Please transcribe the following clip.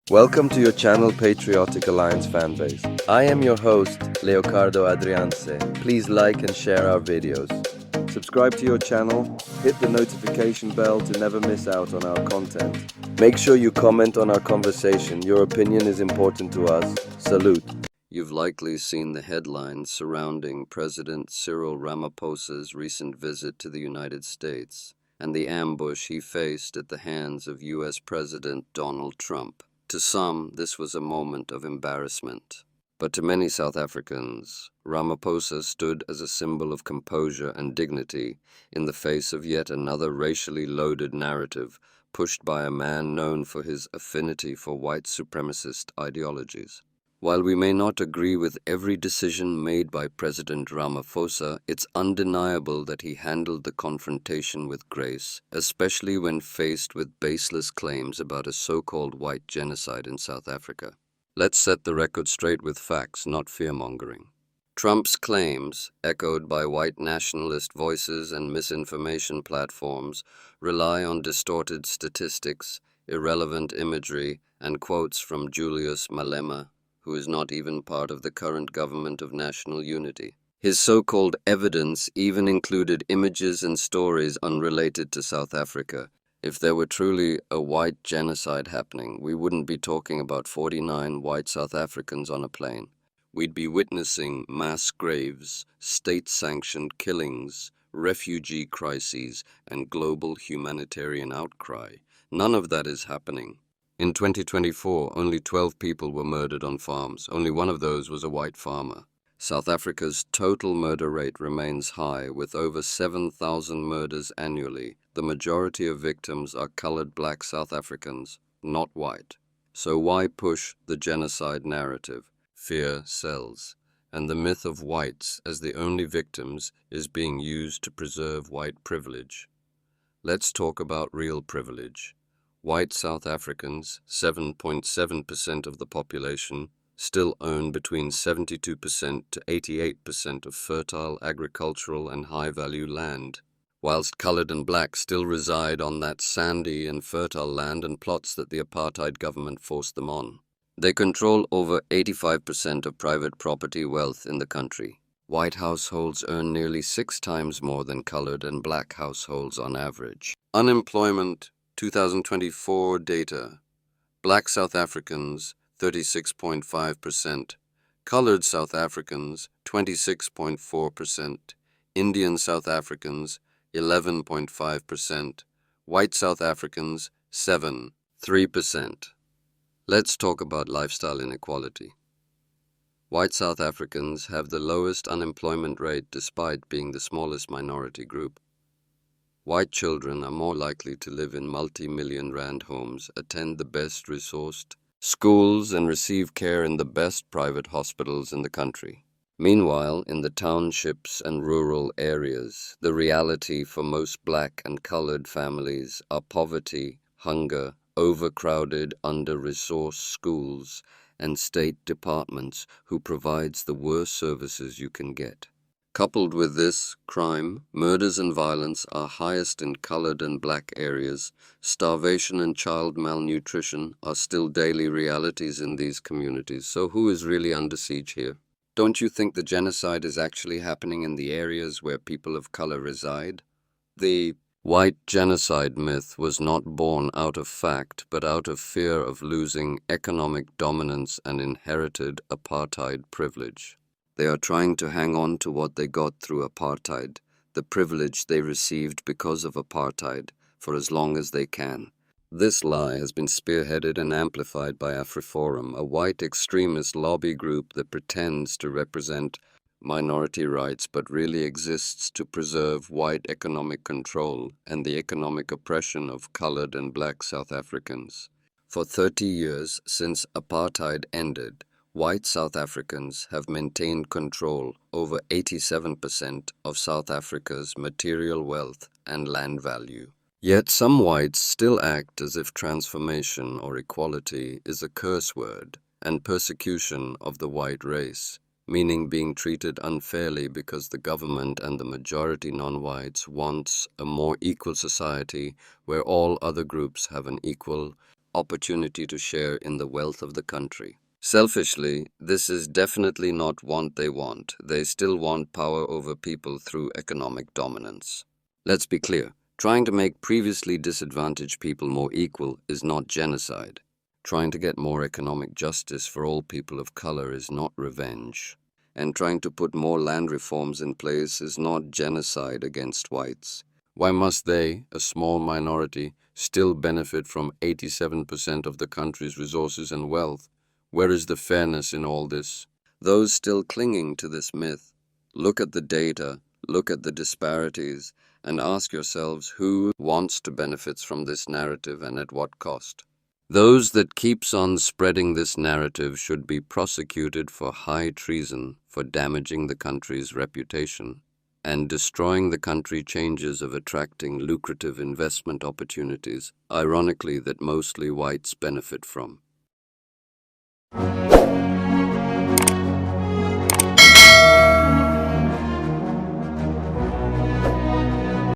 Welcome to your channel Patriotic Alliance fanbase. I am your host, Leocardo Adrianse. Please like and share our videos. Subscribe to your channel, hit the notification bell to never miss out on our content. Make sure you comment on our conversation. Your opinion is important to us. Salute. You've likely seen the headlines surrounding President Cyril Ramaphosa's recent visit to the United States and the ambush he faced at the hands of U.S. President Donald Trump. To some, this was a moment of embarrassment. But to many South Africans, Ramaphosa stood as a symbol of composure and dignity in the face of yet another racially loaded narrative pushed by a man known for his affinity for white supremacist ideologies. While we may not agree with every decision made by President Ramaphosa, it's undeniable that he handled the confrontation with grace, especially when faced with baseless claims about a so-called white genocide in South Africa. Let's set the record straight with facts, not fear-mongering. Trump's claims, echoed by white nationalist voices and misinformation platforms, rely on distorted statistics, irrelevant imagery, and quotes from Julius Malema, who is not even part of the current government of national unity. His so-called evidence even included images and stories unrelated to South Africa. If there were truly a white genocide happening, we wouldn't be talking about 49 white South Africans on a plane. We'd be witnessing mass graves, state-sanctioned killings, refugee crises, and global humanitarian outcry. None of that is happening. In 2024, only 12 people were murdered on farms. Only one of those was a white farmer. South Africa's total murder rate remains high, with over 7,000 murders annually. The majority of victims are colored black South Africans, not white. So why push the genocide narrative? Fear sells, and the myth of whites as the only victims is being used to preserve white privilege. Let's talk about real privilege. White South Africans, 7.7% of the population, still own between 72% to 88% of fertile agricultural and high-value land, whilst colored and black still reside on that sandy and fertile land and plots that the Apartheid government forced them on. They control over 85% of private property wealth in the country. White households earn nearly 6 times more than colored and black households on average. Unemployment 2024 data. Black South Africans, 36.5%. Colored South Africans, 26.4%. Indian South Africans, 11.5%. White South Africans, 3%. Let's talk about lifestyle inequality. White South Africans have the lowest unemployment rate despite being the smallest minority group. White children are more likely to live in multi-million rand homes, attend the best resourced schools, and receive care in the best private hospitals in the country. Meanwhile, in the townships and rural areas, the reality for most black and colored families are poverty, hunger, overcrowded, under-resourced schools, and state departments who provides the worst services you can get. Coupled with this, crime, murders and violence are highest in colored and black areas. Starvation and child malnutrition are still daily realities in these communities. So who is really under siege here? Don't you think the genocide is actually happening in the areas where people of color reside? The white genocide myth was not born out of fact, but out of fear of losing economic dominance and inherited apartheid privilege. They are trying to hang on to what they got through apartheid, the privilege they received because of apartheid, for as long as they can. This lie has been spearheaded and amplified by Afriforum, a white extremist lobby group that pretends to represent minority rights but really exists to preserve white economic control and the economic oppression of colored and black South Africans. For 30 years since apartheid ended, white South Africans have maintained control over 87% of South Africa's material wealth and land value. Yet some whites still act as if transformation or equality is a curse word and persecution of the white race, meaning being treated unfairly because the government and the majority non-whites wants a more equal society where all other groups have an equal opportunity to share in the wealth of the country. Selfishly, this is definitely not what they want. They still want power over people through economic dominance. Let's be clear, trying to make previously disadvantaged people more equal is not genocide. Trying to get more economic justice for all people of color is not revenge. And trying to put more land reforms in place is not genocide against whites. Why must they, a small minority, still benefit from 87% of the country's resources and wealth? Where is the fairness in all this? Those still clinging to this myth, look at the data, look at the disparities, and ask yourselves who wants to benefit from this narrative and at what cost. Those that keeps on spreading this narrative should be prosecuted for high treason for damaging the country's reputation and destroying the country chances of attracting lucrative investment opportunities, ironically that mostly whites benefit from.